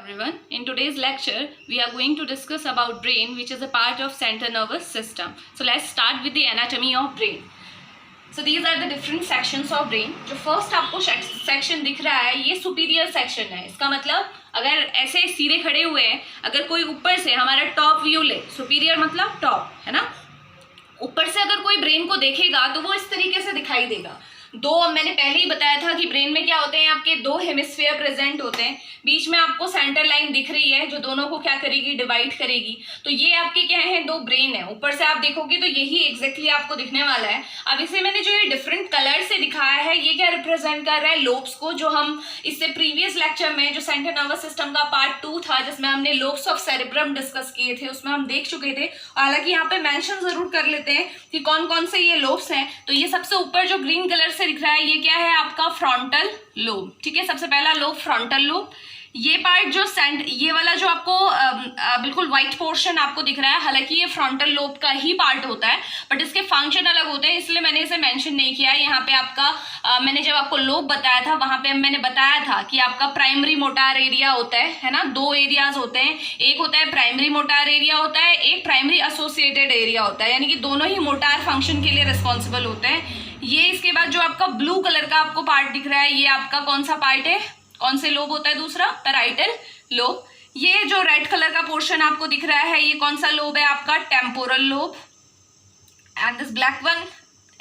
everyone. In today's lecture, we are going to discuss about brain, which is a part of central nervous system. So let's start with the anatomy of brain. So these are the different sections of brain. जो first आपको section दिख रहा है, ये superior section है. इसका मतलब अगर ऐसे सीधे खड़े हुए हैं, अगर कोई ऊपर से हमारा top view ले, superior मतलब top, है ना? ऊपर से अगर कोई ब्रेन को देखेगा तो वो इस तरीके से दिखाई देगा. मैंने पहले ही बताया था कि ब्रेन में क्या होते हैं, आपके दो हेमिस्फीयर प्रेजेंट होते हैं. बीच में आपको सेंटर लाइन दिख रही है जो दोनों को क्या करेगी, डिवाइड करेगी. तो ये आपके क्या है, दो ब्रेन है. ऊपर से आप देखोगे तो यही एग्जैक्टली आपको दिखने वाला है. अब इसे मैंने जो ये डिफरेंट कलर से दिखाया है, ये क्या रिप्रेजेंट कर रहा है, लोब्स को. जो हम इससे प्रीवियस लेक्चर में जो सेंट्रल नर्वस सिस्टम का पार्ट 2 था, जिसमें हमने लोब्स ऑफ सेरेब्रम डिस्कस किए थे, उसमें हम देख चुके थे. हालांकि यहाँ पे मेंशन जरूर कर लेते हैं कि कौन कौन से ये लोब्स हैं. तो ये सबसे ऊपर जो ग्रीन कलर से दिख रहा है, ये क्या है आपका फ्रंटल लोब. ठीक है, सबसे पहला लोब फ्रंटल लोब. ये पार्ट जो ये वाला जो आपको बिल्कुल व्हाइट पोर्शन आपको दिख रहा है, हालांकि ये फ्रंटल लोब का ही पार्ट होता है, बट इसके फंक्शन अलग होते हैं, इसलिए मैंने इसे मेंशन नहीं किया है. यहाँ पे आपका मैंने जब आपको लोब बताया था, वहां पे मैंने बताया था कि आपका प्राइमरी मोटार एरिया होता है ना. दो एरियाज होते हैं, एक होता है प्राइमरी मोटार एरिया होता है, एक प्राइमरी एसोसिएटेड एरिया होता है, यानी कि दोनों ही मोटार फंक्शन के लिए रिस्पॉन्सिबल होते हैं. ये इसके बाद जो आपका ब्लू कलर का आपको पार्ट दिख रहा है, ये आपका कौन सा पार्ट है, कौन से लोब होता है, दूसरा पैराइटल लोब. ये जो रेड कलर का पोर्शन आपको दिख रहा है, ये कौन सा लोब है आपका, temporal lobe. And this black one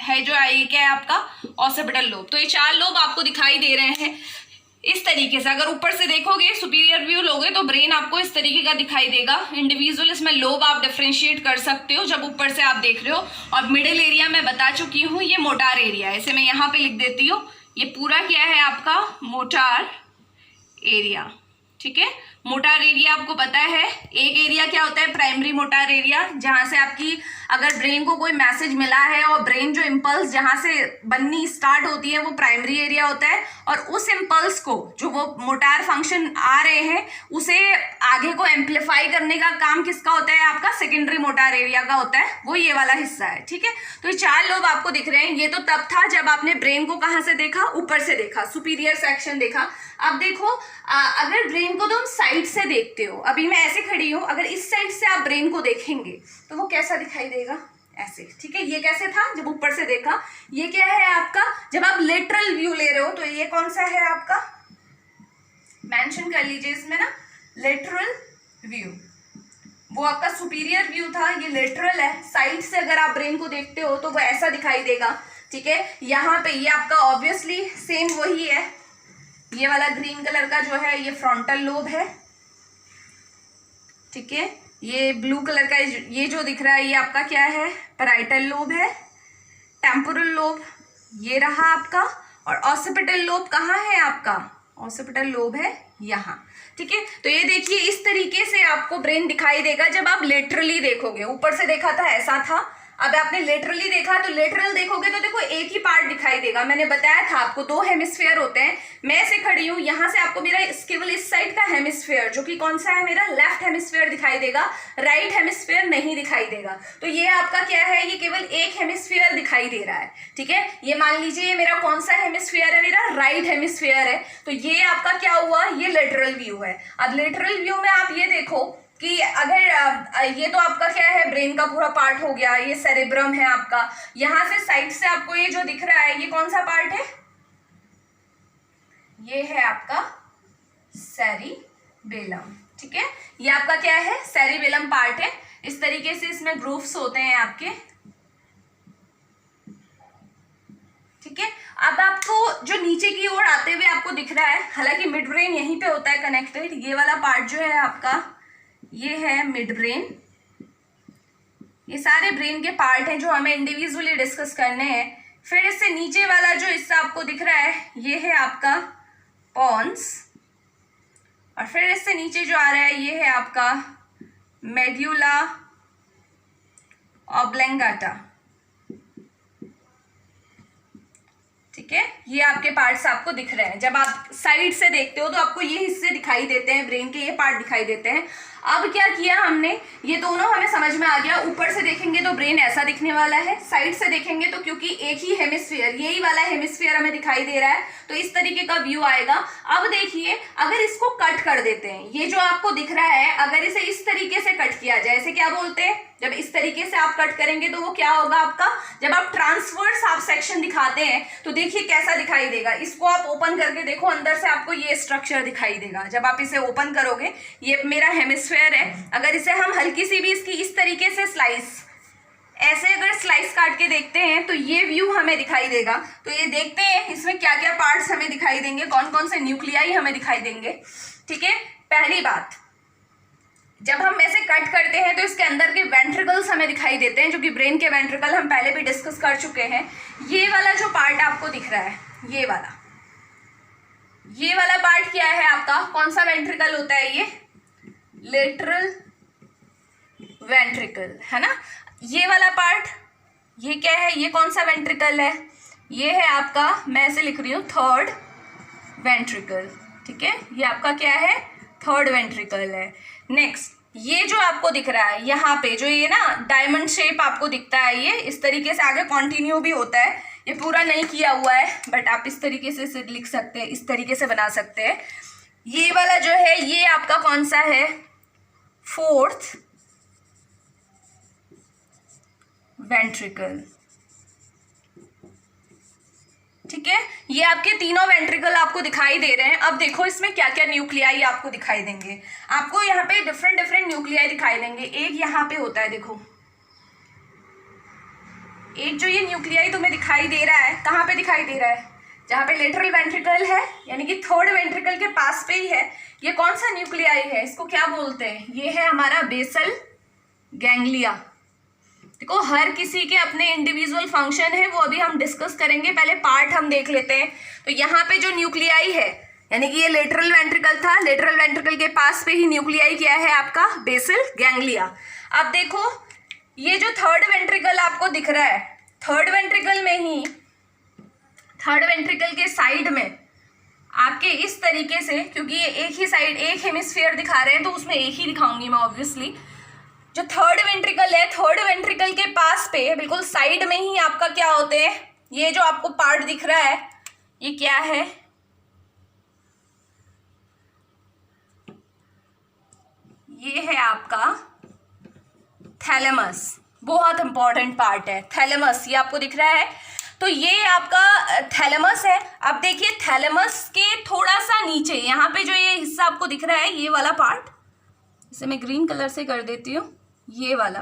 है जो ये क्या है आपका, ऑसिपिटल लोब. तो ये चार लोब आपको दिखाई दे रहे हैं इस तरीके से. अगर ऊपर से देखोगे, सुपीरियर व्यू लोगे, तो ब्रेन आपको इस तरीके का दिखाई देगा. इंडिविजुअल इसमें लोब आप डिफरेंशिएट कर सकते हो जब ऊपर से आप देख रहे हो. और मिडिल एरिया मैं बता चुकी हूँ, ये मोटार एरिया है. इसे मैं यहाँ पे लिख देती हूँ. ये पूरा क्या है आपका मोटार एरिया. ठीक है, मोटार एरिया आपको पता है. एक एरिया क्या होता है, प्राइमरी मोटार एरिया, जहां से आपकी अगर ब्रेन को कोई मैसेज मिला है और ब्रेन जो इम्पल्स जहां से बननी स्टार्ट होती है, वो प्राइमरी एरिया होता है. और उस इम्पल्स को जो वो मोटार फंक्शन आ रहे हैं, उसे आगे को एम्पलीफाई करने का काम किसका होता है, आपका सेकेंडरी मोटार एरिया का होता है. वो ये वाला हिस्सा है. ठीक है, तो ये चार लोब आपको दिख रहे हैं. ये तो तब था जब आपने ब्रेन को कहाँ से देखा, ऊपर से देखा, सुपीरियर सेक्शन देखा. अब देखो, अगर ब्रेन को तुम साइड से देखते हो, अभी मैं ऐसे खड़ी हूं, अगर इस साइड से आप ब्रेन को देखेंगे तो वो कैसा दिखाई देगा, ऐसे. ठीक है, ये कैसे था जब ऊपर से देखा. ये क्या है आपका, जब आप लेटरल व्यू ले रहे हो, तो ये कौन सा है आपका, मेंशन कर लीजिए इसमें ना, लेटरल व्यू. वो आपका सुपीरियर व्यू था, ये लेटरल है. साइड से अगर आप ब्रेन को देखते हो तो वो ऐसा दिखाई देगा. ठीक है, यहाँ पे ये आपका ऑब्वियसली सेम वही है. ये वाला ग्रीन कलर का जो है, ये फ्रंटल लोब है. ठीक है, ये ब्लू कलर का ये जो दिख रहा है, ये आपका क्या है, पैराइटल लोब है. टेम्पोरल लोब ये रहा आपका. और ऑसिपिटल लोब कहाँ है आपका, ऑसिपिटल लोब है यहाँ. ठीक है, तो ये देखिए इस तरीके से आपको ब्रेन दिखाई देगा जब आप लेटरली देखोगे. ऊपर से देखा था ऐसा था, अब आपने लेटरली देखा, तो लेटरल देखोगे तो देखो एक ही पार्ट दिखाई देगा. मैंने बताया था आपको दो हेमिस्फीयर होते हैं. मैं ऐसे खड़ी हूं, यहां से आपको मेरा केवल इस साइड का हेमिस्फीयर, जो कि कौन सा है मेरा, लेफ्ट हेमिस्फीयर दिखाई देगा. राइट हेमिस्फीयर नहीं दिखाई देगा. तो ये आपका क्या है, ये केवल एक हेमिस्फीयर दिखाई दे रहा है. ठीक है, ये मान लीजिए ये मेरा कौन सा हेमिस्फीयर है, मेरा राइट हेमिस्फीयर है. तो ये आपका क्या हुआ, ये लेटरल व्यू है. अब लेटरल व्यू में आप ये देखो कि अगर ये तो आपका क्या है, ब्रेन का पूरा पार्ट हो गया. ये सेरेब्रम है आपका. यहां से साइड से आपको ये जो दिख रहा है, ये कौन सा पार्ट है, ये है आपका सेरिबेलम. ठीक है, ये आपका क्या है, सेरिबेलम पार्ट है. इस तरीके से इसमें ग्रूव्स होते हैं आपके. ठीक है, अब आपको जो नीचे की ओर आते हुए आपको दिख रहा है, हालांकि मिड ब्रेन यहीं पे होता है कनेक्टेड. ये वाला पार्ट जो है आपका, ये है मिड ब्रेन. ये सारे ब्रेन के पार्ट हैं जो हमें इंडिविजुअली डिस्कस करने हैं. फिर इससे नीचे वाला जो हिस्सा आपको दिख रहा है, ये है आपका पॉन्स. और फिर इससे नीचे जो आ रहा है, ये है आपका मेड्यूला ऑब्लंगाटा. ठीक है, ये आपके पार्ट्स आपको दिख रहे हैं. जब आप साइड से देखते हो तो आपको ये हिस्से दिखाई देते हैं, ब्रेन के ये पार्ट दिखाई देते हैं. अब क्या किया हमने, ये दोनों हमें समझ में आ गया। ऊपर से देखेंगे तो ब्रेन ऐसा दिखने वाला है, साइड से देखेंगे तो क्योंकि एक ही हेमिस्फीयर, यही वाला हेमिस्फीयर हमें दिखाई दे रहा है, तो इस तरीके का व्यू आएगा। अब देखिए अगर इसको कट कर देते हैं, ये जो आपको दिख रहा है अगर इसे इस तरीके से कट किया जाए, इसे क्या बोलते हैं, जब इस तरीके से आप कट करेंगे तो वो क्या होगा आपका, जब आप ट्रांसवर्स आप सेक्शन दिखाते हैं तो देखिए कैसा दिखाई देगा। इसको आप ओपन करके देखो, अंदर से आपको ये स्ट्रक्चर दिखाई देगा। जब आप इसे ओपन करोगे, ये मेरा हेमिस्फीयर है, अगर इसे हम हल्की सी भी इसकी इस तरीके से स्लाइस, ऐसे अगर स्लाइस काट के देखते हैं तो ये व्यू हमें दिखाई देगा। तो ये देखते हैं इसमें क्या क्या पार्ट्स हमें दिखाई देंगे, कौन कौन से न्यूक्लियाई हमें दिखाई देंगे। ठीक है, पहली बात, जब हम ऐसे कट करते हैं तो इसके अंदर के वेंट्रिकल्स हमें दिखाई देते हैं, जो कि ब्रेन के वेंट्रिकल हम पहले भी डिस्कस कर चुके हैं। ये वाला जो पार्ट आपको दिख रहा है, ये वाला पार्ट क्या है आपका, कौन सा वेंट्रिकल होता है, ये लेटरल वेंट्रिकल है ना। ये वाला पार्ट, ये क्या है, ये कौन सा वेंट्रिकल है, ये है आपका, मैं ऐसे लिख रही हूँ, थर्ड वेंट्रिकल। ठीक है, ये आपका क्या है, थर्ड वेंट्रिकल है। नेक्स्ट, ये जो आपको दिख रहा है यहाँ पे, जो ये ना डायमंड शेप आपको दिखता है, ये इस तरीके से आगे कंटिन्यू भी होता है। ये पूरा नहीं किया हुआ है बट आप इस तरीके से इसे लिख सकते हैं, इस तरीके से बना सकते हैं। ये वाला जो है ये आपका कौन सा है, फोर्थ वेंट्रिकल। ठीक है, ये आपके तीनों वेंट्रिकल आपको दिखाई दे रहे हैं। अब देखो इसमें क्या क्या न्यूक्लियाई आपको दिखाई देंगे। आपको यहाँ पे डिफरेंट न्यूक्लियाई दिखाई देंगे। एक यहाँ पे होता है, देखो एक जो ये न्यूक्लियाई तुम्हें दिखाई दे रहा है, कहाँ पे दिखाई दे रहा है, जहाँ पे लेटरल वेंट्रिकल है, यानी कि थर्ड वेंट्रिकल के पास पे ही है। ये कौन सा न्यूक्लियाई है, इसको क्या बोलते हैं, ये है हमारा बेसल गैंग्लिया। देखो हर किसी के अपने इंडिविजुअल फंक्शन है, वो अभी हम डिस्कस करेंगे, पहले पार्ट हम देख लेते हैं। तो यहाँ पे जो न्यूक्लियाई है, यानी कि ये लेटरल वेंट्रिकल था, लेटरल वेंट्रिकल के पास पे ही न्यूक्लियाई क्या है आपका, बेसल गैंग्लिया। अब देखो ये जो थर्ड वेंट्रिकल आपको दिख रहा है, थर्ड वेंट्रिकल में ही, थर्ड वेंट्रिकल के साइड में आपके इस तरीके से, क्योंकि ये एक ही साइड, एक हेमिस्फीयर दिखा रहे हैं तो उसमें एक ही दिखाऊंगी मैं ऑब्वियसली। जो थर्ड वेंट्रिकल है, थर्ड वेंट्रिकल के पास पे बिल्कुल साइड में ही आपका क्या होते हैं, ये जो आपको पार्ट दिख रहा है ये क्या है, ये है आपका थैलेमस। बहुत इंपॉर्टेंट पार्ट है थैलेमस, ये आपको दिख रहा है। तो ये आपका थैलेमस है। अब देखिए थैलेमस के थोड़ा सा नीचे यहाँ पे जो ये हिस्सा आपको दिख रहा है, ये वाला पार्ट, इसे मैं ग्रीन कलर से कर देती हूँ, ये वाला।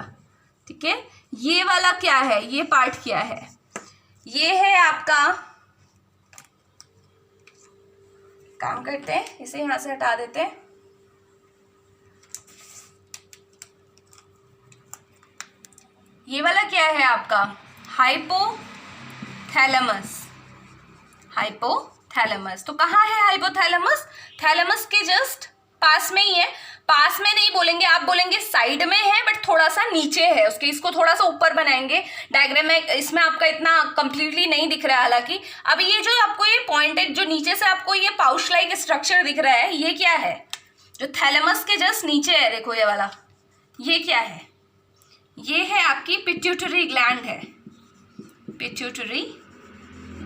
ठीक है, ये वाला क्या है, ये पार्ट क्या है, ये है आपका, काम करते हैं इसे यहाँ से हटा देते हैं, ये वाला क्या है आपका, हाइपोथैलेमस। हाइपोथैलेमस तो कहाँ है हाइपोथैलेमस, थैलेमस के जस्ट पास में ही है। पास में नहीं बोलेंगे आप, बोलेंगे साइड में है बट थोड़ा सा नीचे है उसके, इसको थोड़ा सा ऊपर बनाएंगे। डायग्राम में इसमें आपका इतना कंप्लीटली नहीं दिख रहा है हालांकि। अब ये जो आपको ये पॉइंटेड जो नीचे से आपको ये पाउच लाइक स्ट्रक्चर दिख रहा है, ये क्या है, जो थैलेमस के जस्ट नीचे है, देखो ये वाला, ये क्या है, ये है आपकी पिट्यूटरी ग्लैंड है, पिट्यूटरी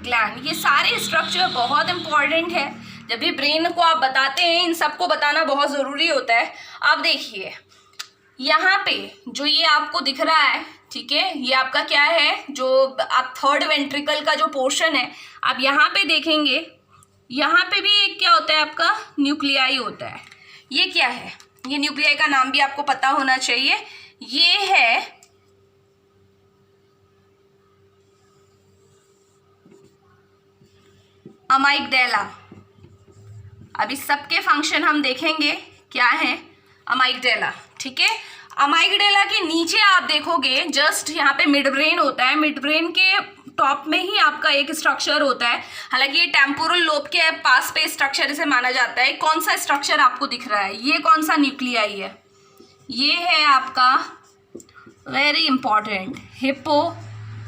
ग्लैंड। ये सारे स्ट्रक्चर बहुत इंपॉर्टेंट है, जब भी ब्रेन को आप बताते हैं इन सबको बताना बहुत ज़रूरी होता है। अब देखिए यहाँ पे जो ये आपको दिख रहा है, ठीक है, ये आपका क्या है, जो आप थर्ड वेंट्रिकल का जो पोर्शन है, आप यहाँ पे देखेंगे, यहाँ पे भी एक क्या होता है आपका, न्यूक्लियाई होता है। ये क्या है, ये न्यूक्लियाई का नाम भी आपको पता होना चाहिए, ये है अमाइगडेला। अब इस सब के फंक्शन हम देखेंगे क्या है, अमाइगडेला। ठीक है, अमाइगडेला के नीचे आप देखोगे जस्ट यहाँ पे मिड ब्रेन होता है, मिड ब्रेन के टॉप में ही आपका एक स्ट्रक्चर होता है। हालांकि ये टेम्पोरल लोब के पास पे स्ट्रक्चर इसे माना जाता है। कौन सा स्ट्रक्चर आपको दिख रहा है, ये कौन सा न्यूक्लियाई है, ये है आपका very important hippocampus.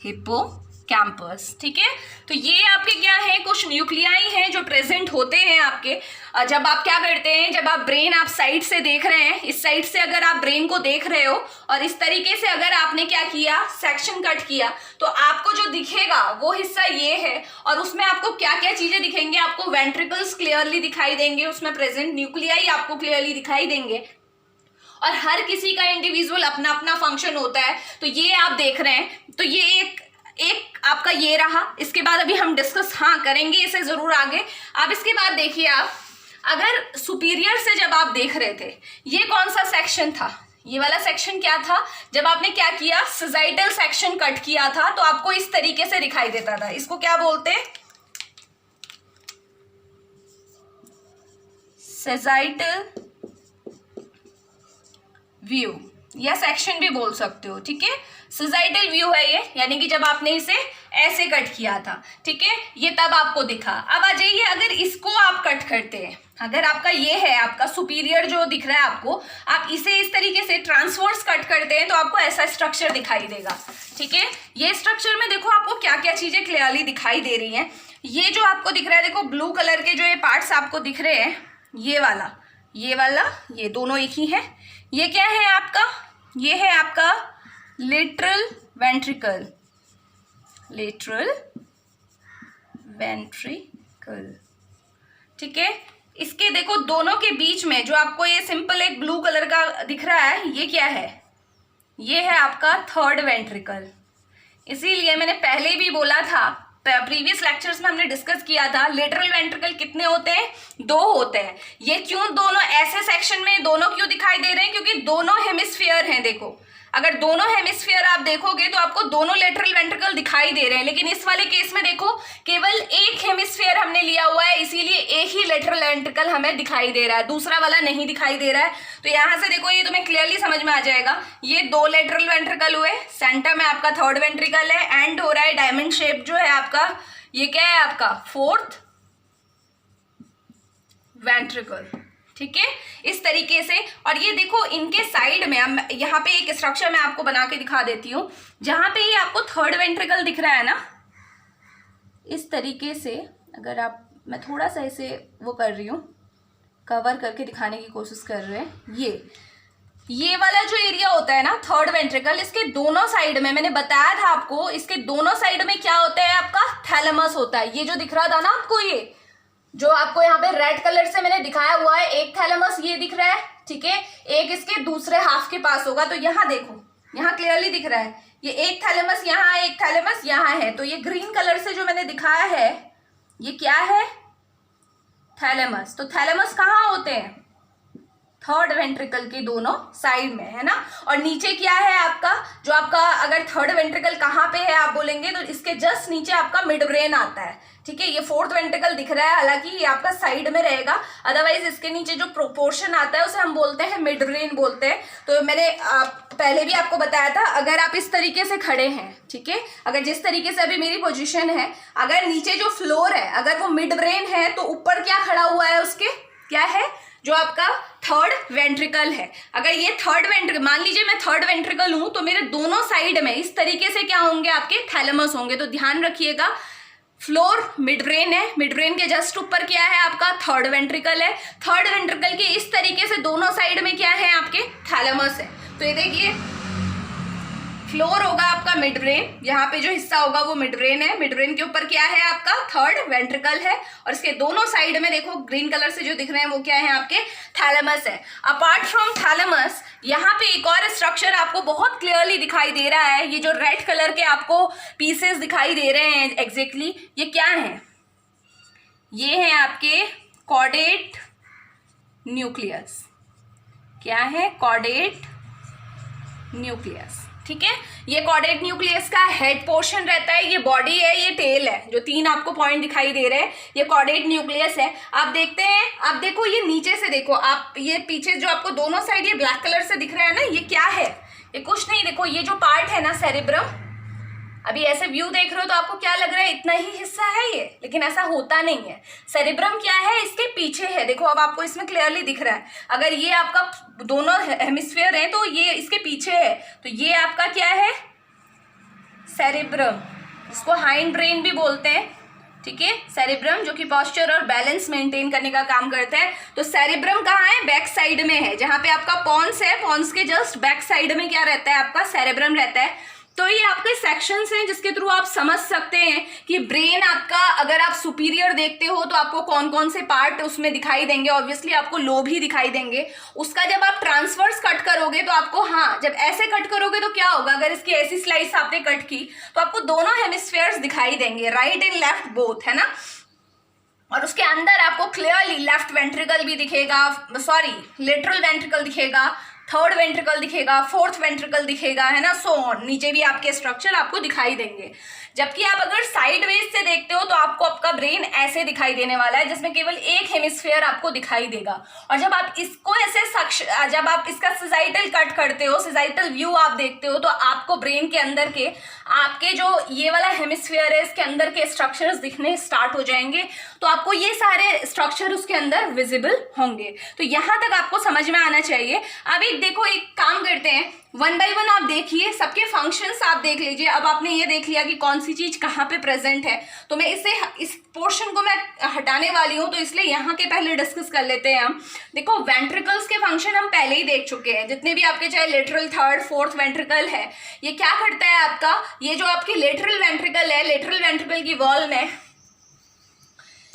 Hippocampus campus. ठीक है, तो ये आपके क्या है, कुछ न्यूक्लियाई हैं जो प्रेजेंट होते हैं आपके जब आप क्या करते हैं, जब आप ब्रेन आप साइड से देख रहे हैं, इस साइड से अगर आप ब्रेन को देख रहे हो और इस तरीके से अगर आपने क्या किया, सेक्शन कट किया, तो आपको जो दिखेगा वो हिस्सा ये है और उसमें आपको क्या क्या चीजें दिखेंगे, आपको वेंट्रिकल्स क्लियरली दिखाई देंगे, उसमें प्रेजेंट न्यूक्लियाई आपको क्लियरली दिखाई देंगे और हर किसी का इंडिविजुअल अपना अपना फंक्शन होता है। तो ये आप देख रहे हैं, तो ये एक आपका ये रहा। इसके बाद अभी हम डिस्कस करेंगे इसे जरूर आगे। अब इसके बाद देखिए, आप अगर सुपीरियर से जब आप देख रहे थे, ये कौन सा सेक्शन था, ये वाला सेक्शन क्या था, जब आपने क्या किया, सजाइटल सेक्शन कट किया था तो आपको इस तरीके से दिखाई देता था। इसको क्या बोलते हैं, सजाइटल व्यू या सेक्शन भी बोल सकते हो। ठीक है, सजाइटल व्यू है ये, यानी कि जब आपने इसे ऐसे कट किया था, ठीक है, ये तब आपको दिखा। अब आ जाइए, अगर इसको आप कट करते हैं, अगर आपका ये है, आपका सुपीरियर जो दिख रहा है आपको, आप इसे इस तरीके से ट्रांसवर्स कट करते हैं तो आपको ऐसा स्ट्रक्चर दिखाई देगा। ठीक है, ये स्ट्रक्चर में देखो आपको क्या क्या चीजें क्लियरली दिखाई दे रही हैं। ये जो आपको दिख रहा है, देखो ब्लू कलर के जो ये पार्ट्स आपको दिख रहे हैं, ये वाला, ये दोनों एक ही है। ये क्या है आपका, ये है आपका लेटरल वेंट्रिकल, ठीक है। इसके देखो दोनों के बीच में जो आपको ये सिंपल एक ब्लू कलर का दिख रहा है, ये क्या है, ये है आपका थर्ड वेंट्रिकल। इसीलिए मैंने पहले भी बोला था, प्रीवियस लेक्चर्स में हमने डिस्कस किया था, लेटरल वेंट्रिकल कितने होते हैं, 2 होते हैं। ये क्यों दोनों ऐसे सेक्शन में दोनों क्यों दिखाई दे रहे हैं, क्योंकि दोनों हेमिस्फीयर हैं। देखो, अगर दोनों हेमिस्फीयर आप देखोगे तो आपको दोनों लेटरल वेंट्रिकल दिखाई दे रहे हैं, लेकिन इस वाले केस में देखो केवल एक हेमिस्फीयर हमने लिया हुआ है, इसीलिए एक ही लेटरल वेंट्रिकल हमें दिखाई दे रहा है, दूसरा वाला नहीं दिखाई दे रहा है। तो यहां से देखो, ये तुम्हें क्लियरली समझ में आ जाएगा, ये 2 लेटरल वेंट्रिकल हुए, सेंटर में आपका थर्ड वेंट्रिकल है, एंड हो रहा है डायमंड शेप जो है आपका, ये क्या है आपका फोर्थ वेंट्रिकल। ठीक है, इस तरीके से। और ये देखो इनके साइड में, यहाँ पे एक स्ट्रक्चर मैं आपको बना के दिखा देती हूँ, जहां पे ये आपको थर्ड वेंट्रिकल दिख रहा है ना, इस तरीके से अगर आप, मैं थोड़ा सा इसे वो कर रही हूँ, कवर करके दिखाने की कोशिश कर रहे हैं। ये वाला जो एरिया होता है ना थर्ड वेंट्रिकल, इसके दोनों साइड में, मैंने बताया था आपको, इसके दोनों साइड में क्या होता है आपका, थैलेमस होता है। ये जो दिख रहा था ना आपको, ये जो आपको यहाँ पे रेड कलर से मैंने दिखाया हुआ है, एक थैलेमस ये दिख रहा है, ठीक है, एक इसके दूसरे हाफ के पास होगा। तो यहाँ देखो, यहाँ क्लियरली दिख रहा है, ये एक थैलेमस यहाँ, एक थैलेमस यहाँ है। तो ये ग्रीन कलर से जो मैंने दिखाया है, ये क्या है, थैलेमस। तो थैलेमस कहाँ होते हैं, थर्ड वेंट्रिकल के दोनों साइड में, है ना। और नीचे क्या है आपका, जो आपका अगर थर्ड वेंट्रिकल कहाँ पे है आप बोलेंगे, तो इसके जस्ट नीचे आपका मिड ब्रेन आता है। ठीक है, ये फोर्थ वेंट्रिकल दिख रहा है, हालांकि ये आपका साइड में रहेगा, अदरवाइज इसके नीचे जो प्रोपोर्शन आता है उसे हम बोलते हैं मिड ब्रेन बोलते हैं। तो मैंने पहले भी आपको बताया था, अगर आप इस तरीके से खड़े हैं, ठीक है, अगर जिस तरीके से अभी मेरी पोजीशन है, अगर नीचे जो फ्लोर है अगर वो मिड ब्रेन है, तो ऊपर क्या खड़ा हुआ है उसके, क्या है, जो आपका थर्ड वेंट्रिकल है। अगर ये थर्ड वेंट्रिकल, मान लीजिए मैं थर्ड वेंट्रिकल हूं, तो मेरे दोनों साइड में इस तरीके से क्या होंगे, आपके थैलेमस होंगे। तो ध्यान रखिएगा, फ्लोर मिड ब्रेन है, मिड ब्रेन के जस्ट ऊपर क्या है आपका, थर्ड वेंट्रिकल है। थर्ड वेंट्रिकल के इस तरीके से दोनों साइड में क्या है, आपके थैलेमस है। तो ये देखिए, फ्लोर होगा आपका मिड ब्रेन, यहाँ पे जो हिस्सा होगा वो मिड ब्रेन है, मिड ब्रेन के ऊपर क्या है आपका, थर्ड वेंट्रिकल है, और इसके दोनों साइड में देखो ग्रीन कलर से जो दिख रहे हैं वो क्या है, आपके थैलेमस है। अपार्ट फ्रॉम थैलेमस, यहाँ पे एक और स्ट्रक्चर आपको बहुत क्लियरली दिखाई दे रहा है, ये जो रेड कलर के आपको पीसेस दिखाई दे रहे हैं एग्जैक्टली, ये क्या है, ये है आपके कॉर्डेट न्यूक्लियस। क्या है, कॉर्डेट न्यूक्लियस। ठीक है, ये कॉर्डेट न्यूक्लियस का हेड पोर्शन रहता है, ये बॉडी है, ये टेल है, जो 3 आपको पॉइंट दिखाई दे रहे हैं, ये कॉर्डेट न्यूक्लियस है। आप देखते हैं, आप देखो ये नीचे से देखो, आप ये पीछे जो आपको दोनों साइड ये ब्लैक कलर से दिख रहा है ना, ये क्या है, ये कुछ नहीं, देखो ये जो पार्ट है ना सेरेब्रम, अभी ऐसे व्यू देख रहे हो तो आपको क्या लग रहा है, इतना ही हिस्सा है ये, लेकिन ऐसा होता नहीं है। सेरेब्रम क्या है, इसके पीछे है, देखो अब आपको इसमें क्लियरली दिख रहा है। अगर ये आपका दोनों हेमिस्फीयर है तो ये इसके पीछे है, तो ये आपका क्या है, सेरेब्रम। इसको हाइंड ब्रेन भी बोलते हैं, ठीक है। सेरेब्रम जो कि पोस्चर और बैलेंस मेंटेन करने का काम करता है। तो सेरेब्रम कहाँ है? बैक साइड में है, जहाँ पे आपका पॉन्स है, पॉन्स के जस्ट बैक साइड में क्या रहता है? आपका सेरेब्रम रहता है। तो ये आपके सेक्शंस हैं जिसके थ्रू आप समझ सकते हैं कि ब्रेन आपका, अगर आप सुपीरियर देखते हो तो आपको कौन कौन से पार्ट उसमें दिखाई देंगे। ऑब्वियसली आपको लोब ही दिखाई देंगे। उसका जब आप ट्रांसवर्स कट करोगे तो आपको, हाँ, जब ऐसे कट करोगे तो क्या होगा? अगर इसकी ऐसी स्लाइस आपने कट की तो आपको दोनों हेमिस्फेयर्स दिखाई देंगे, राइट एंड लेफ्ट बोथ, है ना। और उसके अंदर आपको क्लियरली लेफ्ट वेंट्रिकल भी दिखेगा, सॉरी लेटरल वेंट्रिकल दिखेगा, थर्ड वेंट्रिकल दिखेगा, फोर्थ वेंट्रिकल दिखेगा, है ना, सो ऑन। नीचे भी आपके स्ट्रक्चर आपको दिखाई देंगे। जबकि आप अगर साइडवेज से देखते हो तो आपको आपका ब्रेन ऐसे दिखाई देने वाला है, जिसमें केवल एक हेमिस्फीयर आपको दिखाई देगा। और जब आप इसको ऐसे जब आप इसका सिजाइटल कट करते हो, सिजाइटल व्यू आप देखते हो, तो आपको ब्रेन के अंदर के आपके जो ये वाला हेमिस्फीयर है, इसके अंदर के स्ट्रक्चर्स दिखने स्टार्ट हो जाएंगे। तो आपको ये सारे स्ट्रक्चर उसके अंदर विजिबल होंगे। तो यहाँ तक आपको समझ में आना चाहिए। अब एक देखो, एक काम करते हैं, वन बाय वन आप देखिए, सबके फंक्शंस आप देख लीजिए। अब आपने ये देख लिया कि कौन सी चीज कहाँ पे प्रेजेंट है। तो मैं इस पोर्शन को मैं हटाने वाली हूँ, तो इसलिए यहाँ के पहले डिस्कस कर लेते हैं हम। देखो, वेंट्रिकल्स के फंक्शन हम पहले ही देख चुके हैं। जितने भी आपके चाहे लेटरल, थर्ड, फोर्थ वेंट्रिकल है, ये क्या करता है आपका, ये जो आपकी लेटरल वेंट्रिकल है, लेटरल वेंट्रिकल की वॉल में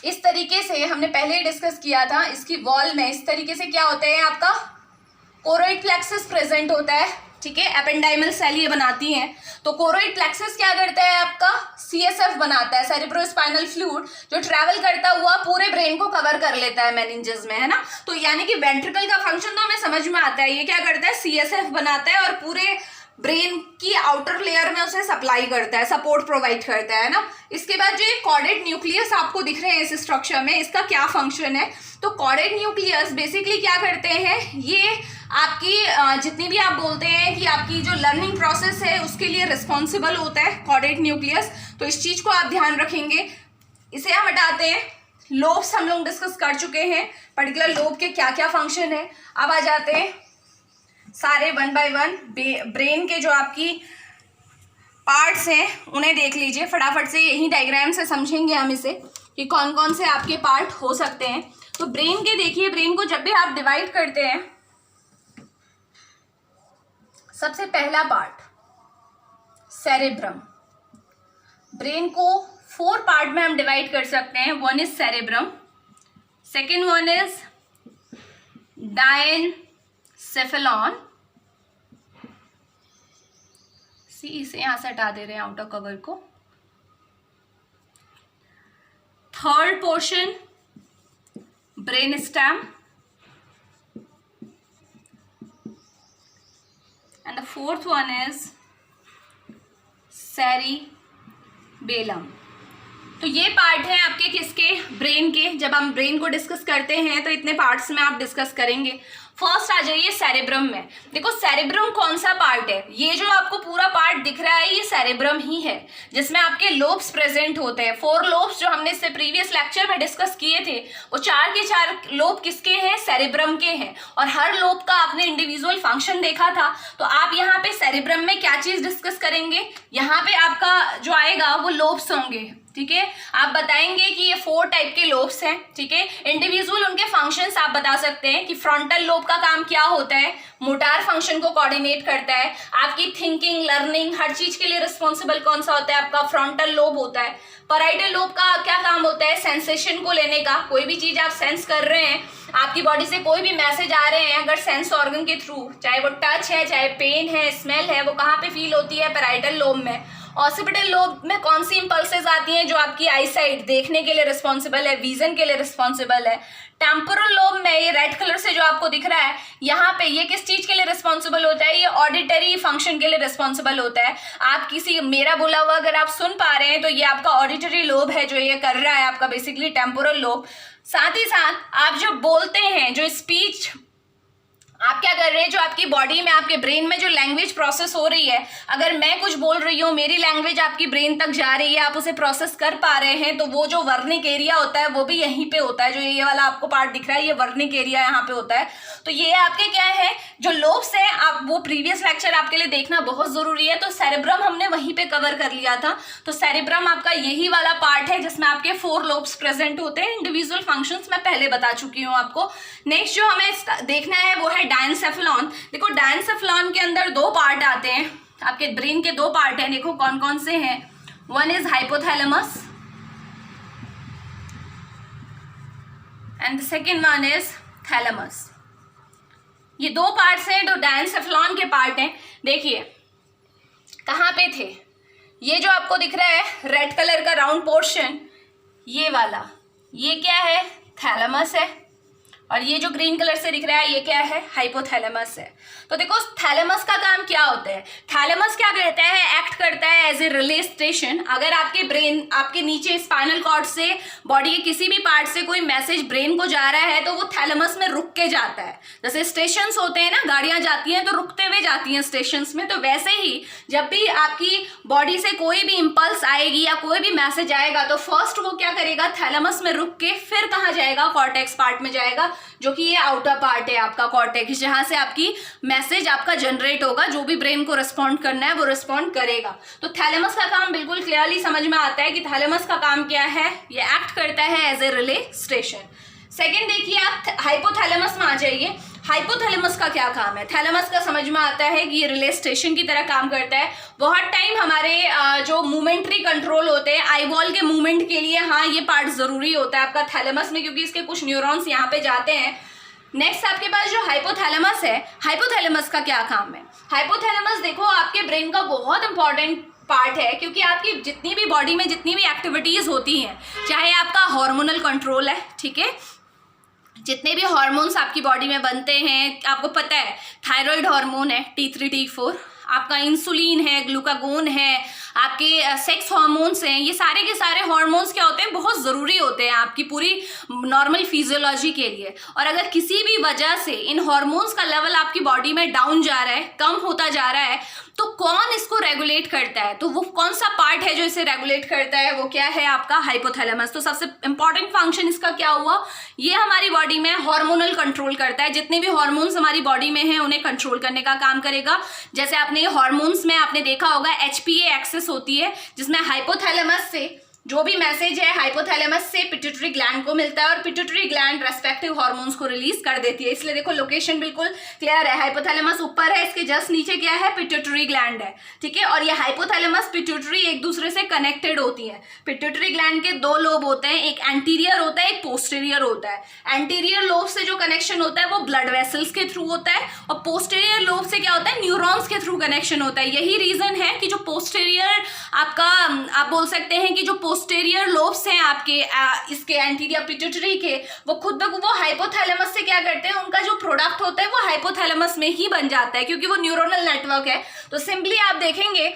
इस तरीके से, हमने पहले ही डिस्कस किया था, इसकी वॉल में इस तरीके से क्या होता है, आपका कोरोइड प्लेक्सस प्रेजेंट होता है, ठीक है। एपेंडाइमल सेल ये बनाती हैं। तो कोरोइड प्लेक्सस क्या करता है, आपका सीएसएफ बनाता है, सेरेब्रोस्पाइनल फ्लूइड, जो ट्रैवल करता हुआ पूरे ब्रेन को कवर कर लेता है मेनिंजेस में, है ना। तो यानी कि वेंट्रिकल का फंक्शन तो हमें समझ में आता है। ये क्या करता है, सीएसएफ बनाता है और पूरे ब्रेन की आउटर लेयर में उसे सप्लाई करता है, सपोर्ट प्रोवाइड करता है ना। इसके बाद जो ये कॉर्डेड न्यूक्लियस आपको दिख रहे हैं इस स्ट्रक्चर में, इसका क्या फंक्शन है? तो कॉर्डेड न्यूक्लियस बेसिकली क्या करते हैं, ये आपकी जितनी भी आप बोलते हैं कि आपकी जो लर्निंग प्रोसेस है उसके लिए रिस्पॉन्सिबल होता है कॉर्डेड न्यूक्लियस। तो इस चीज को आप ध्यान रखेंगे। इसे हम हटाते हैं। लोब्स हम लोग डिस्कस कर चुके हैं, पर्टिकुलर लोब के क्या क्या फंक्शन है। अब आ जाते हैं सारे वन बाय वन। ब्रेन के जो आपकी पार्ट्स हैं उन्हें देख लीजिए फटाफट से। यही डायग्राम से समझेंगे हम इसे कि कौन कौन से आपके पार्ट हो सकते हैं। तो ब्रेन के देखिए, ब्रेन को जब भी आप डिवाइड करते हैं, सबसे पहला पार्ट सेरेब्रम। ब्रेन को 4 पार्ट में हम डिवाइड कर सकते हैं। One is cerebrum, second one is diencephalon, इसे यहां से हटा दे रहे हैं आउटर कवर को। Third portion brain stem, and the fourth one is cerebellum। तो ये पार्ट है आपके किसके, ब्रेन के। जब हम ब्रेन को डिस्कस करते हैं तो इतने पार्ट्स में आप डिस्कस करेंगे। फर्स्ट आ जाइए सेरेब्रम में। देखो सेरेब्रम कौन सा पार्ट है, ये जो आपको पूरा पार्ट दिख रहा है ये सेरेब्रम ही है, जिसमें आपके लोब्स प्रेजेंट होते हैं। 4 लोब्स जो हमने इससे प्रीवियस लेक्चर में डिस्कस किए थे, वो 4 के 4 लोब किसके हैं, सेरेब्रम के हैं। और हर लोब का आपने इंडिविजुअल फंक्शन देखा था। तो आप यहाँ पे सेरेब्रम में क्या चीज डिस्कस करेंगे, यहाँ पे आपका जो आएगा वो लोब्स होंगे, ठीक है। आप बताएंगे कि ये 4 टाइप के लोब्स हैं, ठीक है। इंडिविजुअल उनके फंक्शंस आप बता सकते हैं कि फ्रंटल लोब का काम क्या होता है, मोटार फंक्शन को कोऑर्डिनेट करता है। आपकी थिंकिंग, लर्निंग, हर चीज के लिए रिस्पॉन्सिबल कौन सा होता है, आपका फ्रंटल लोब होता है। पैराइटल लोब का क्या काम होता है, सेंसेशन को लेने का। कोई भी चीज आप सेंस कर रहे हैं, आपकी बॉडी से कोई भी मैसेज आ रहे हैं अगर सेंस ऑर्गन के थ्रू, चाहे वो टच है, चाहे पेन है, स्मेल है, वो कहाँ पे फील होती है, पैराइटल लोब में। ऑसिपिटल लोब में कौन सी इंपल्सेस आती हैं, जो आपकी आई साइट देखने के लिए रिस्पॉन्सिबल है, विजन के लिए रिस्पॉन्सिबल है। टेम्पोरल लोब में ये रेड कलर से जो आपको दिख रहा है यहाँ पे, ये किस चीज के लिए रिस्पॉन्सिबल होता है, ये ऑडिटरी फंक्शन के लिए रिस्पॉन्सिबल होता है। आप किसी मेरा बोला हुआ अगर आप सुन पा रहे हैं तो ये आपका ऑडिटरी लोब है जो ये कर रहा है, आपका बेसिकली टेम्पोरल लोब। साथ ही साथ आप जो बोलते हैं, जो स्पीच आप क्या कर रहे हैं, जो आपकी बॉडी में, आपके ब्रेन में जो लैंग्वेज प्रोसेस हो रही है, अगर मैं कुछ बोल रही हूँ, मेरी लैंग्वेज आपकी ब्रेन तक जा रही है, आप उसे प्रोसेस कर पा रहे हैं, तो वो जो वर्निक एरिया होता है वो भी यहीं पे होता है। जो ये वाला आपको पार्ट दिख रहा है, ये वर्निक एरिया यहाँ पे होता है। तो ये आपके क्या है, जो लोब्स है, आप वो प्रीवियस लेक्चर आपके लिए देखना बहुत जरूरी है। तो सेरेब्रम हमने वहीं पे कवर कर लिया था। तो सेरेब्रम आपका यही वाला पार्ट है जिसमें आपके 4 लोब्स प्रेजेंट होते हैं। इंडिविजुअल फंक्शंस मैं पहले बता चुकी हूँ आपको। नेक्स्ट जो हमें देखना है वो है डायनसेफेलॉन। देखो डायनसेफेलॉन के अंदर 2 पार्ट आते हैं, आपके ब्रेन के 2 पार्ट हैं। देखो कौन कौन से हैं। One is hypothalamus and the second one is thalamus. ये 2 पार्ट्स हैं जो डायनसेफेलॉन के पार्ट हैं। देखिए कहाँ पे थे, ये जो आपको दिख रहा है रेड कलर का राउंड पोर्शन, ये वाला, ये क्या है, थैलेमस है। और ये जो ग्रीन कलर से दिख रहा है, ये क्या है, हाइपोथैलेमस है। तो देखो थैलेमस का काम क्या होता है, थैलेमस क्या करता है, एक्ट करता है एज ए रिले स्टेशन। अगर आपके ब्रेन, आपके नीचे स्पाइनल कॉर्ड से बॉडी के किसी भी पार्ट से कोई मैसेज ब्रेन को जा रहा है, तो वो थैलेमस में रुक के जाता है। जैसे स्टेशंस होते हैं ना, गाड़ियां जाती हैं तो रुकते हुए जाती हैं स्टेशंस में, तो वैसे ही जब भी आपकी बॉडी से कोई भी इंपल्स आएगी या कोई भी मैसेज आएगा, तो फर्स्ट वो क्या करेगा, थैलेमस में रुक के फिर कहाँ जाएगा, कॉर्टेक्स पार्ट में जाएगा, जो कि ये आउटर पार्ट है आपका कॉर्टेक्स, जहां से आपकी मैसेज आपका जनरेट होगा, जो भी ब्रेन को रिस्पॉन्ड करना है वो रिस्पॉन्ड करेगा। तो थैलेमस का काम बिल्कुल क्लियरली समझ में आता है कि थैलेमस का काम क्या है, ये एक्ट करता है as a relay station. Second देखिए आप हाइपोथैलेमस में आ जाइए। हाइपोथैलेमस का क्या काम है, थैलेमस का समझ में आता है कि ये रिले स्टेशन की तरह काम करता है। बहुत टाइम हमारे जो मूवमेंट्री कंट्रोल होते हैं, आई बॉल के मूवमेंट के लिए, हाँ ये पार्ट जरूरी होता है आपका थैलेमस में, क्योंकि इसके कुछ न्यूरॉन्स यहाँ पे जाते हैं। नेक्स्ट आपके पास जो हाइपोथैलेमस है, हाइपोथैलेमस का क्या काम है, हाइपोथैलेमस देखो आपके ब्रेन का बहुत इंपॉर्टेंट पार्ट है, क्योंकि आपकी जितनी भी बॉडी में जितनी भी एक्टिविटीज होती हैं, चाहे आपका हार्मोनल कंट्रोल है, ठीक है, जितने भी हार्मोन्स आपकी बॉडी में बनते हैं, आपको पता है थायराइड हार्मोन है T3 T4, आपका इंसुलिन है, ग्लूकागोन है, आपके सेक्स हार्मोन्स हैं, ये सारे के सारे हार्मोन्स क्या होते हैं, बहुत ज़रूरी होते हैं आपकी पूरी नॉर्मल फिजियोलॉजी के लिए। और अगर किसी भी वजह से इन हार्मोन्स का लेवल आपकी बॉडी में डाउन जा रहा है, कम होता जा रहा है, तो कौन इसको रेगुलेट करता है, तो वो कौन सा पार्ट है जो इसे रेगुलेट करता है, वो क्या है आपका हाइपोथैलेमस। तो सबसे इंपॉर्टेंट फंक्शन इसका क्या हुआ, ये हमारी बॉडी में हार्मोनल कंट्रोल करता है, जितने भी हार्मोन्स हमारी बॉडी में हैं उन्हें कंट्रोल करने का काम करेगा। जैसे आपने हार्मोन्स में आपने देखा होगा HPA एक्सेस होती है, जिसमें हाइपोथैलेमस से जो भी मैसेज है हाइपोथैलेमस से पिट्यूटरी ग्लैंड को मिलता है, और पिट्यूटरी ग्लैंड रेस्पेक्टिव हार्मोन्स को रिलीज कर देती है। इसलिए देखो लोकेशन बिल्कुल क्लियर है, हाइपोथैलेमस ऊपर है, इसके जस्ट नीचे क्या है, पिट्यूटरी ग्लैंड है, ठीक है। और ये हाइपोथैलेमस पिट्यूटरी एक दूसरे से कनेक्टेड होती है। पिट्यूटरी ग्लैंड के 2 लोब होते हैं, एक एंटीरियर होता है, एक पोस्टीरियर होता है। एंटीरियर लोब से जो कनेक्शन होता है वो ब्लड वेसल्स के थ्रू होता है, और पोस्टीरियर लोब से क्या होता है, न्यूरॉन्स के थ्रू कनेक्शन होता है। यही रीजन है कि जो पोस्टीरियर आपका, आप बोल सकते हैं कि जो पोस्टीरियर लोब्स हैं आपके इसके एंटीरियर पिट्यूटरी के, वो खुद ब खुद वो हाइपोथैलेमस से क्या करते हैं, उनका जो प्रोडक्ट होता है वो हाइपोथैलेमस में ही बन जाता है, क्योंकि वो न्यूरोनल नेटवर्क है। तो सिंपली आप देखेंगे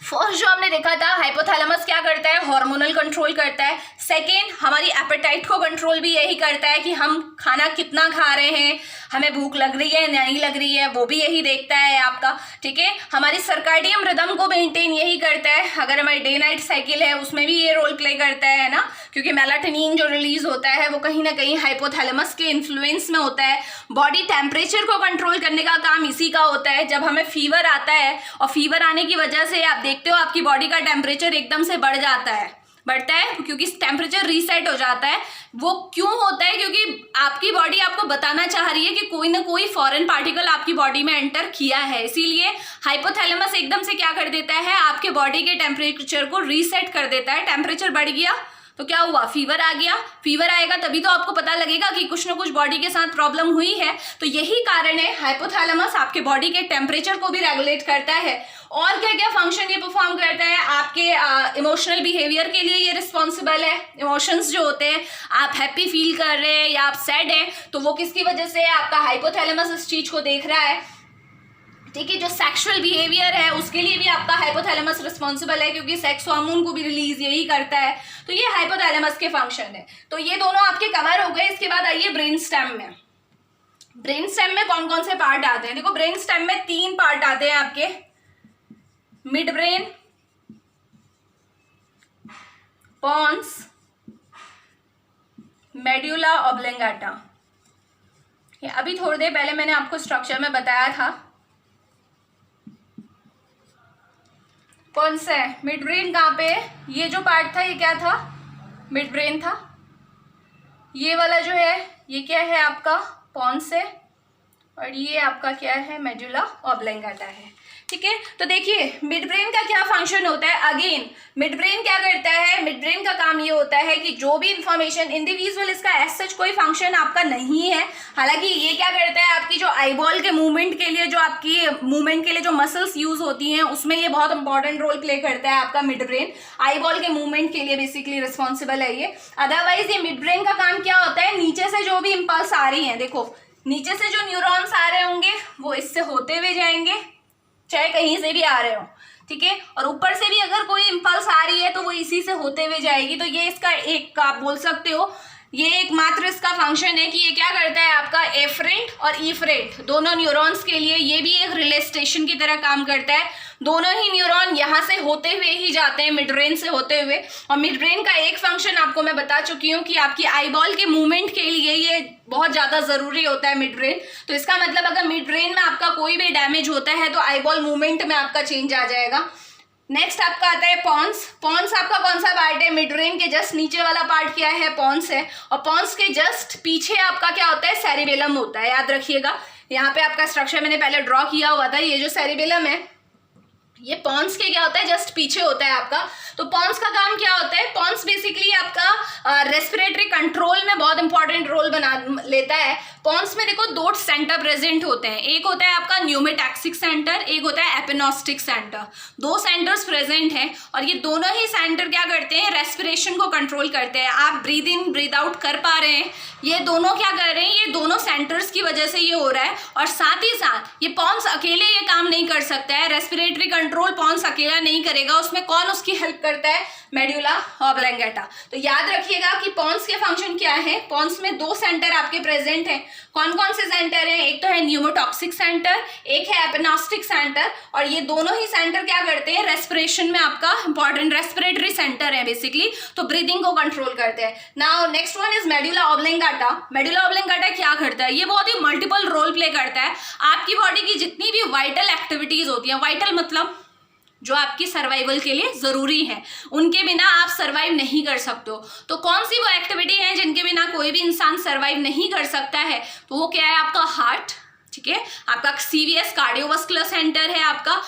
फर्स्ट जो हमने देखा था, हाइपोथैलेमस क्या करता है, हार्मोनल कंट्रोल करता है। सेकेंड हमारी एपेटाइट को कंट्रोल भी यही करता है कि हम खाना कितना खा रहे हैं, हमें भूख लग रही है नहीं लग रही है, वो भी यही देखता है आपका, ठीक है। हमारी सर्काडियम रिदम को मेंटेन यही करता है, अगर हमारी डे नाइट साइकिल है उसमें भी ये रोल प्ले करता है ना, क्योंकि मेलाटोनिन जो रिलीज होता है वो कहीं ना कहीं हाइपोथैलेमस के इन्फ्लुएंस में होता है। बॉडी टेम्परेचर को कंट्रोल करने का काम इसी का होता है। जब हमें फीवर आता है, और फीवर आने की वजह से आप देखते हो आपकी बॉडी का टेम्परेचर एकदम से बढ़ता है, क्योंकि टेम्परेचर रीसेट हो जाता है। वो क्यों होता है, क्योंकि आपकी बॉडी आपको बताना चाह रही है कि कोई ना कोई फॉरेन पार्टिकल आपकी बॉडी में एंटर किया है, इसीलिए हाइपोथैलेमस एकदम से क्या कर देता है, आपके बॉडी के टेम्परेचर को रीसेट कर देता है। टेम्परेचर बढ़ गया तो क्या हुआ, फीवर आ गया। फीवर आएगा तभी तो आपको पता लगेगा कि कुछ ना कुछ बॉडी के साथ प्रॉब्लम हुई है। तो यही कारण है हाइपोथैलेमस आपके बॉडी के टेम्परेचर को भी रेगुलेट करता है। और क्या क्या फंक्शन ये परफॉर्म करता है, आपके इमोशनल बिहेवियर के लिए ये रिस्पॉन्सिबल है। इमोशंस जो होते हैं, आप हैप्पी फील कर रहे हैं या आप सैड हैं, तो वो किसकी वजह से, आपका हाइपोथैलेमस इस चीज को देख रहा है, ठीक है। जो सेक्सुअल बिहेवियर है उसके लिए भी आपका हाइपोथैलेमस रिस्पॉन्सिबल है, क्योंकि सेक्स हार्मोन को भी रिलीज यही करता है। तो ये हाइपोथैलेमस के फंक्शन है। तो ये दोनों आपके कवर हो गए। इसके बाद आइए ब्रेन स्टेम में। ब्रेन स्टेम में कौन कौन से पार्ट आते हैं? देखो ब्रेन स्टेम में 3 पार्ट आते हैं आपके, मिड ब्रेन, पॉन्स, मेड्यूला ऑब्लेंगाटा। ये अभी थोड़ी देर पहले मैंने आपको स्ट्रक्चर में बताया था। कौन सा है? मिड ब्रेन कहाँ पे है? ये जो पार्ट था ये क्या था? मिड ब्रेन था। ये वाला जो है ये क्या है आपका? पॉन्स है। और ये आपका क्या है? मेडुला ऑब्लेंगाटा है। ठीक है, तो देखिए मिड ब्रेन का क्या फंक्शन होता है। अगेन मिड ब्रेन क्या करता है? मिड ब्रेन का काम ये होता है कि जो भी इंफॉर्मेशन इंडिविजुअल, इसका एज सच कोई फंक्शन आपका नहीं है। हालांकि ये क्या करता है, आपकी जो आईबॉल के मूवमेंट के लिए, जो आपकी मूवमेंट के लिए जो मसल्स यूज होती हैं उसमें ये बहुत इंपॉर्टेंट रोल प्ले करता है। आपका मिड ब्रेन आईबॉल के मूवमेंट के लिए बेसिकली रिस्पॉन्सिबल है ये। अदरवाइज ये मिड ब्रेन का काम क्या होता है? नीचे से जो भी इंपल्स आ रही है, देखो नीचे से जो न्यूरॉन्स आ रहे होंगे वो इससे होते हुए जाएंगे, चाहे कहीं से भी आ रहे हो, ठीक है। और ऊपर से भी अगर कोई इंपल्स आ रही है तो वो इसी से होते हुए जाएगी। तो ये इसका एक आप बोल सकते हो, ये एकमात्र इसका फंक्शन है कि ये क्या करता है, आपका एफरेंट और इफरेंट दोनों न्यूरॉन्स के लिए ये भी एक रिले स्टेशन की तरह काम करता है। दोनों ही न्यूरॉन यहाँ से होते हुए ही जाते हैं, मिड ब्रेन से होते हुए। और मिड ब्रेन का एक फंक्शन आपको मैं बता चुकी हूँ कि आपकी आईबॉल के मूवमेंट के लिए ये बहुत ज़्यादा ज़रूरी होता है मिड ब्रेन। तो इसका मतलब अगर मिड ब्रेन में आपका कोई भी डैमेज होता है तो आईबॉल मूवमेंट में आपका चेंज आ जाएगा। नेक्स्ट आपका आता है पॉन्स। पॉन्स आपका कौन सा पार्ट है? मिड ब्रेन के जस्ट नीचे वाला पार्ट क्या है? पॉन्स है। और पॉन्स के जस्ट पीछे आपका क्या होता है? सेरिबेलम होता है। याद रखिएगा, यहाँ पे आपका स्ट्रक्चर मैंने पहले ड्रॉ किया हुआ था। ये जो सेरिबेलम है ये पॉन्स के क्या होता है? जस्ट पीछे होता है आपका। तो पॉन्स का काम क्या होता है? पॉन्स बेसिकली आपका रेस्पिरेटरी कंट्रोल में बहुत इंपॉर्टेंट रोल बना लेता है। पॉन्स में देखो 2 सेंटर प्रेजेंट होते हैं, एक होता है आपका न्यूमेटैक्सिक सेंटर, एक होता है एपिनॉस्टिक सेंटर। 2 सेंटर्स प्रेजेंट हैं और ये दोनों ही सेंटर क्या करते हैं? रेस्पिरेशन को कंट्रोल करते हैं। आप ब्रीद इन ब्रीद आउट कर पा रहे हैं, ये दोनों क्या कर रहे हैं? ये दोनों सेंटर्स की वजह से ये हो रहा है। और साथ ही साथ ये पॉन्स अकेले ये काम नहीं कर सकता है, रेस्पिरेटरी कंट्रोल पॉन्स अकेला नहीं करेगा, उसमें कौन उसकी हेल्प करता है? मेडुला ऑब्लेंगाटा। तो याद रखिएगा कि पॉन्स के फंक्शन क्या है। पॉन्स में 2 सेंटर आपके प्रेजेंट हैं। कौन कौन से सेंटर हैं? एक तो है न्यूमोटॉक्सिक सेंटर, एक है एपिनॉस्टिक सेंटर। और ये दोनों ही सेंटर क्या करते हैं? रेस्पिरेशन में आपका इंपॉर्टेंट रेस्पिरेटरी सेंटर है बेसिकली, तो ब्रीदिंग को कंट्रोल करते हैं। Now next one is medulla oblongata. Medulla oblongata क्या करता है? ये बहुत ही मल्टीपल रोल प्ले करता है। आपकी बॉडी की जितनी भी वाइटल एक्टिविटीज होती हैं, वाइटल मतलब जो आपकी सर्वाइवल के लिए जरूरी है, उनके बिना आप सर्वाइव नहीं कर सकते हो। तो कौन सी वो एक्टिविटी है जिनके बिना कोई भी इंसान सर्वाइव नहीं कर सकता है? तो वो क्या है? आपका हार्ट, ठीक है, आपका सीवीएस कार्डियोवास्कुलर सेंटर है, आपका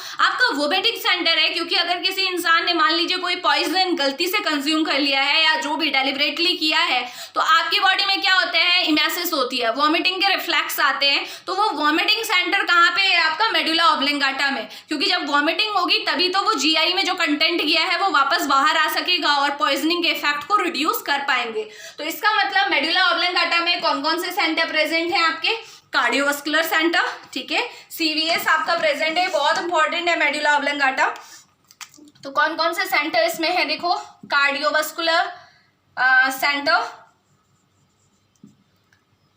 वोमेटिंग सेंटर है, क्योंकि अगर किसी इंसान ने मान लीजिए कोई पॉइजन गलती से कंज्यूम कर लिया है या जो भी डेलिबरेटली किया है, तो आपकी बॉडी में क्या होता है? इमेसिस होती है, वॉमिटिंग के रिफ्लेक्स आते हैं। तो वो वॉमिटिंग सेंटर कहाँ पे है? आपका मेडुला ऑब्लेंगाटा में, क्योंकि जब वॉमिटिंग होगी तभी तो वो जीआई में जो कंटेंट गया है वो वापस बाहर आ सकेगा और पॉइजनिंग के इफेक्ट को रिड्यूस कर पाएंगे। तो इसका मतलब मेडुला ऑब्लेंगाटा में कौन कौन से सेंटर प्रेजेंट हैं? आपके कार्डियोवास्कुलर सेंटर, ठीक है, सीवीएस आपका प्रेजेंट है, बहुत इंपॉर्टेंट है मेडुला ऑब्लेंगाटा। तो कौन कौन से सेंटर इसमें है? देखो कार्डियोवास्कुलर सेंटर,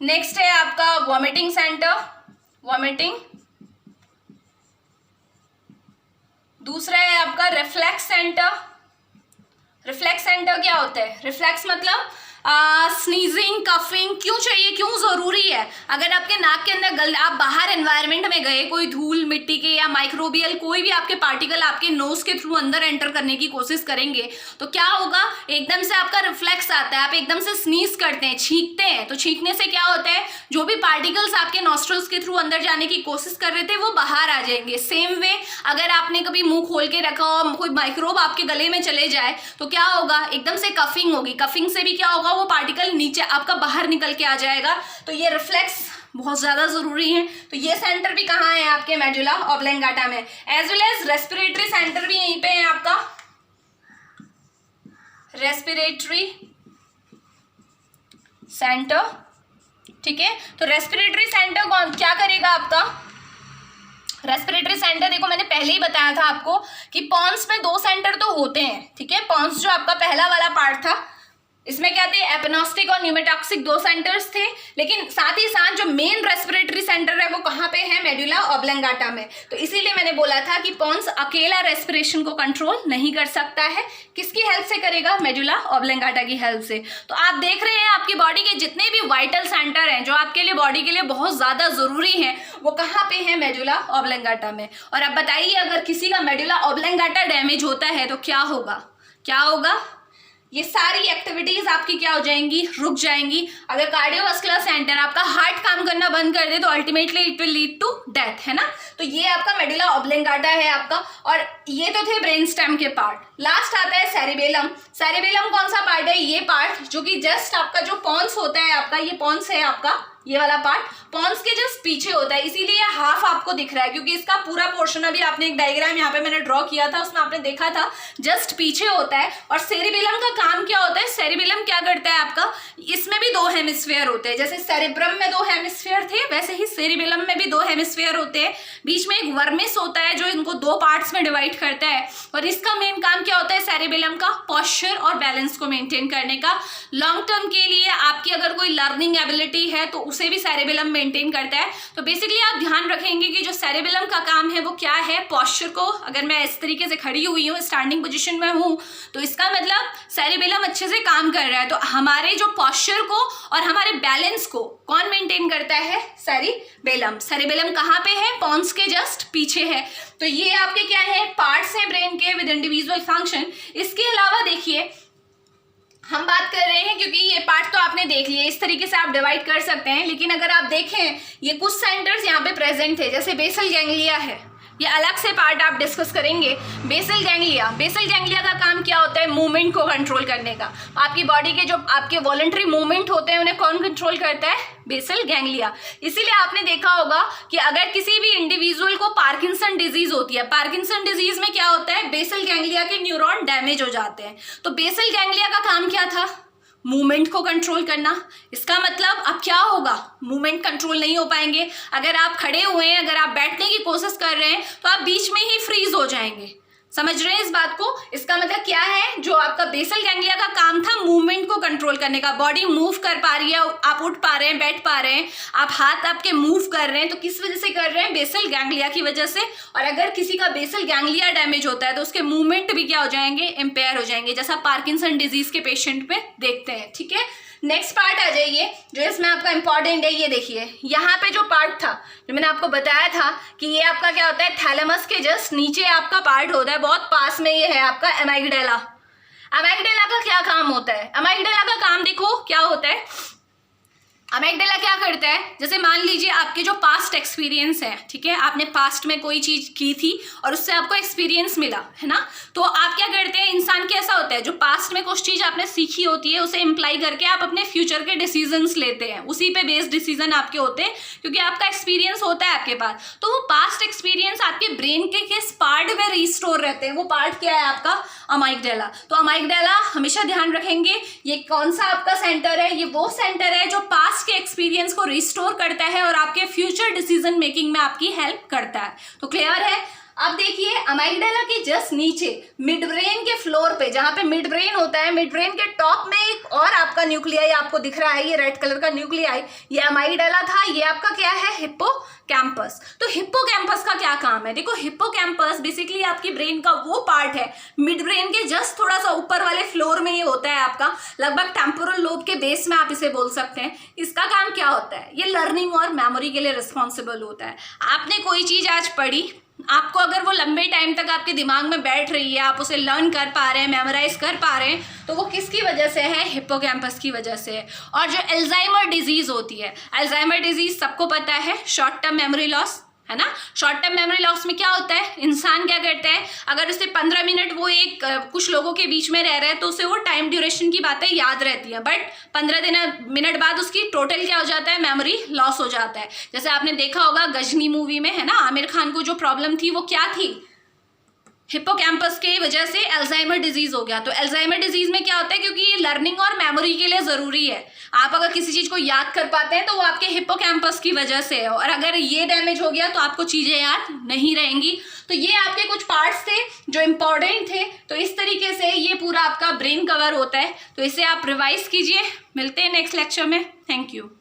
नेक्स्ट है आपका वॉमिटिंग सेंटर, वॉमिटिंग, दूसरा है आपका रिफ्लेक्स सेंटर। रिफ्लेक्स सेंटर क्या होता है? रिफ्लेक्स मतलब स्नीजिंग, कफिंग क्यों चाहिए, क्यों जरूरी है? अगर आपके नाक के अंदर आप बाहर एनवायरनमेंट में गए, कोई धूल मिट्टी के या माइक्रोबियल कोई भी आपके पार्टिकल आपके नोज के थ्रू अंदर एंटर करने की कोशिश करेंगे तो क्या होगा? एकदम से आपका रिफ्लेक्स आता है, आप एकदम से स्नीज करते हैं, छींकते हैं। तो छींकने से क्या होता है? जो भी पार्टिकल्स आपके नॉस्ट्रल्स के थ्रू अंदर जाने की कोशिश कर रहे थे वो बाहर आ जाएंगे। सेम वे अगर आपने कभी मुंह खोल के रखा और कोई माइक्रोब आपके गले में चले जाए तो क्या होगा? एकदम से कफिंग होगी, कफिंग से भी क्या होगा? वो पार्टिकल नीचे आपका बाहर निकल के आ जाएगा। तो ये रिफ्लेक्स बहुत ज्यादा जरूरी है। तो ये सेंटर भी कहाँ है? आपके मेडुला ऑब्लेंगाटा में। As well as respiratory centre भी यहीं पे है आपका, रेस्पिरेटरी सेंटर, ठीक है। तो रेस्पिरेटरी सेंटर कौन क्या करेगा आपका? रेस्पिरेटरी सेंटर देखो मैंने पहले ही बताया था आपको कि पॉन्स में 2 सेंटर तो होते हैं, ठीक है। पॉन्स जो आपका पहला वाला पार्ट था इसमें क्या थे, एपिनोस्टिक और न्यूमेटॉक्सिक 2 सेंटर्स थे, लेकिन साथ ही साथ जो मेन रेस्पिरेटरी सेंटर है वो कहाँ पे है, मेडुला ऑब्लंगाटा में। तो इसीलिए मैंने बोला था कि पोन्स अकेला रेस्पिरेशन को कंट्रोल नहीं कर सकता है, किसकी हेल्प से करेगा, मेडुला ऑब्लंगाटा की हेल्प से। तो आप देख रहे हैं आपकी बॉडी के जितने भी वाइटल सेंटर हैं जो आपके लिए बॉडी के लिए बहुत ज्यादा जरूरी हैं, वो कहाँ पे है, मेडुला ऑब्लंगाटा में। और अब बताइए अगर किसी का मेडुला ऑब्लंगाटा डैमेज होता है तो क्या होगा, क्या होगा, ये सारी एक्टिविटीज आपकी क्या हो जाएंगी, रुक जाएंगी। अगर कार्डियोवास्कुलर सेंटर आपका हार्ट काम करना बंद कर दे तो ultimately it will lead to death, है ना। तो ये आपका मेडुला ऑब्लंगाटा है आपका, और ये तो थे ब्रेन स्टेम के पार्ट। लास्ट आता है सेरिबेलम। सेरिबेलम कौन सा पार्ट है, ये पार्ट जो कि जस्ट आपका जो पोन्स होता है आपका, ये पोन्स है आपका, ये वाला पार्ट पोन्स के जस्ट पीछे होता है, इसीलिए हाफ आपको दिख रहा है, क्योंकि इसका पूरा पोर्शन अभी आपने एक डायग्राम यहाँ पे मैंने ड्रॉ किया था, उसमें आपने देखा था जस्ट पीछे होता है। और सेरिबेलम का काम क्या होता है, सेरिबेलम क्या करता है आपका, इसमें भी 2 हेमिस्फीयर होते हैं, जैसे सेरेब्रम में 2 हेमिस्फीयर थे वैसे ही सेरिबेलम में भी 2 हेमिस्फीयर होते हैं। बीच में एक वर्मिस होता है जो इनको 2 पार्ट्स में डिवाइड करता है, और इसका मेन काम क्या होता है सेरिबेलम का, पॉस्चर और बैलेंस को मेंटेन करने का। लॉन्ग टर्म के लिए आपकी अगर कोई लर्निंग एबिलिटी है तो उसे भी सेरिबेलम मेंटेन करता है। तो बेसिकली आप ध्यान रखेंगे कि जो सेरिबेलम का काम है वो क्या है, पॉस्चर को, अगर मैं इस तरीके से खड़ी हुई हूँ, स्टैंडिंग पोजीशन में हूँ, तो इसका मतलब सेरिबेलम अच्छे से काम कर रहा है। तो हमारे जो पॉस्चर को और हमारे बैलेंस को कौन मेंटेन करता है, सेरिबेलम। सेरिबेलम कहाँ पे है, पोन्स के जस्ट पीछे है। तो ये आपके क्या है, पार्ट्स हैं ब्रेन के विद इंडिविजुअल फंक्शन। इसके अलावा देखिए हम बात कर रहे हैं, क्योंकि ये पार्ट तो आपने देख लिए, इस तरीके से आप डिवाइड कर सकते हैं, लेकिन अगर आप देखें ये कुछ सेंटर्स यहाँ पे प्रेजेंट थे, जैसे बेसल गैंग्लिया है, ये अलग से पार्ट आप डिस्कस करेंगे। बेसल गैंग्लिया, बेसल गैंग्लिया का काम क्या होता है, मूवमेंट को कंट्रोल करने का। आपकी बॉडी के जो आपके वॉलंटरी मूवमेंट होते हैं उन्हें कौन कंट्रोल करता है, बेसल गैंग्लिया। इसीलिए आपने देखा होगा कि अगर किसी भी इंडिविजुअल को पार्किंसन डिजीज होती है, पार्किंसन डिजीज में क्या होता है, बेसल गैंग्लिया के न्यूरॉन डैमेज हो जाते हैं। तो बेसल गैंग्लिया का काम क्या था, मूवमेंट को कंट्रोल करना। इसका मतलब अब क्या होगा, मूवमेंट कंट्रोल नहीं हो पाएंगे। अगर आप खड़े हुए हैं, अगर आप बैठने की कोशिश कर रहे हैं तो आप बीच में ही फ्रीज हो जाएंगे। समझ रहे हैं इस बात को। इसका मतलब क्या है, जो आपका बेसल गैंग्लिया का काम था मूवमेंट को कंट्रोल करने का, बॉडी मूव कर पा रही है, आप उठ पा रहे हैं, बैठ पा रहे हैं, आप हाथ आपके मूव कर रहे हैं, तो किस वजह से कर रहे हैं, बेसल गैंग्लिया की वजह से। और अगर किसी का बेसल गैंग्लिया डैमेज होता है तो उसके मूवमेंट भी क्या हो जाएंगे, इम्पेयर हो जाएंगे, जैसा पार्किंसन डिजीज के पेशेंट में देखते हैं। ठीक है, नेक्स्ट पार्ट आ जाइए जो इसमें आपका इंपॉर्टेंट है। ये देखिए यहाँ पे जो पार्ट था, जो मैंने आपको बताया था कि ये आपका क्या होता है, थैलेमस के जस्ट नीचे आपका पार्ट होता है, बहुत पास में ये है आपका एमाइगडाला। एमाइगडाला का क्या काम होता है, एमाइगडाला का काम देखो क्या होता है। अमेगडाला क्या करता है, जैसे मान लीजिए आपके जो पास्ट एक्सपीरियंस है, ठीक है, आपने पास्ट में कोई चीज की थी और उससे आपको एक्सपीरियंस मिला है ना, तो आप क्या करते हैं, इंसान कैसा होता है, जो पास्ट में कुछ चीज आपने सीखी होती है उसे इम्प्लाई करके आप अपने फ्यूचर के डिसीजंस लेते हैं, उसी पे बेस्ड डिसीजन आपके होते हैं, क्योंकि आपका एक्सपीरियंस होता है आपके पास। तो वो पास्ट एक्सपीरियंस आपके ब्रेन के किस पार्ट में रिस्टोर रहते हैं, वो पार्ट क्या है आपका, अमाइगडाला। तो अमाइगडाला हमेशा ध्यान रखेंगे, ये कौन सा आपका सेंटर है, ये वो सेंटर है जो पास्ट के एक्सपीरियंस को रिस्टोर करता है और आपके फ्यूचर डिसीजन मेकिंग में आपकी हेल्प करता है। तो क्लियर है। अब देखिए अमाइगडाला के जस्ट नीचे मिड ब्रेन के फ्लोर पे, जहां पे मिड ब्रेन होता है, मिड ब्रेन के टॉप में एक और आपका न्यूक्लियाई आपको दिख रहा है, ये रेड कलर का न्यूक्लियाई, ये अमाइगडाला था, ये आपका क्या है, हिप्पोकैम्पस। तो हिप्पोकैम्पस का क्या काम है, देखो हिप्पोकैम्पस बेसिकली आपकी ब्रेन का वो पार्ट है, मिड ब्रेन के जस्ट थोड़ा सा ऊपर वाले फ्लोर में ये होता है आपका, लगभग टेम्पोरल लोब के बेस में आप इसे बोल सकते हैं। इसका काम क्या होता है, ये लर्निंग और मेमोरी के लिए रिस्पॉन्सिबल होता है। आपने कोई चीज आज पढ़ी, आपको अगर वो लंबे टाइम तक आपके दिमाग में बैठ रही है, आप उसे लर्न कर पा रहे हैं, मेमोराइज कर पा रहे हैं, तो वो किसकी वजह से है, हिप्पोकैम्पस की वजह से है। और जो अल्जाइमर डिजीज होती है, अल्जाइमर डिजीज सबको पता है, शॉर्ट टर्म मेमोरी लॉस है ना। शॉर्ट टर्म मेमोरी लॉस में क्या होता है, इंसान क्या करता है, अगर उसे 15 मिनट वो एक कुछ लोगों के बीच में रह रहा है तो उसे वो टाइम ड्यूरेशन की बातें याद रहती है, बट 15 मिनट बाद उसकी टोटल क्या हो जाता है, मेमोरी लॉस हो जाता है। जैसे आपने देखा होगा गजनी मूवी में है ना, आमिर खान को जो प्रॉब्लम थी वो क्या थी, हिप्पोकैम्पस की वजह से अल्जाइमर डिजीज हो गया। तो अल्जाइमर डिजीज में क्या होता है, क्योंकि ये लर्निंग और मेमोरी के लिए ज़रूरी है, आप अगर किसी चीज़ को याद कर पाते हैं तो वो आपके हिप्पोकैम्पस की वजह से है, और अगर ये डैमेज हो गया तो आपको चीज़ें याद नहीं रहेंगी। तो ये आपके कुछ पार्ट्स थे जो इम्पॉर्टेंट थे। तो इस तरीके से ये पूरा आपका ब्रेन कवर होता है। तो इसे आप रिवाइज कीजिए। मिलते हैं नेक्स्ट लेक्चर में। Thank you.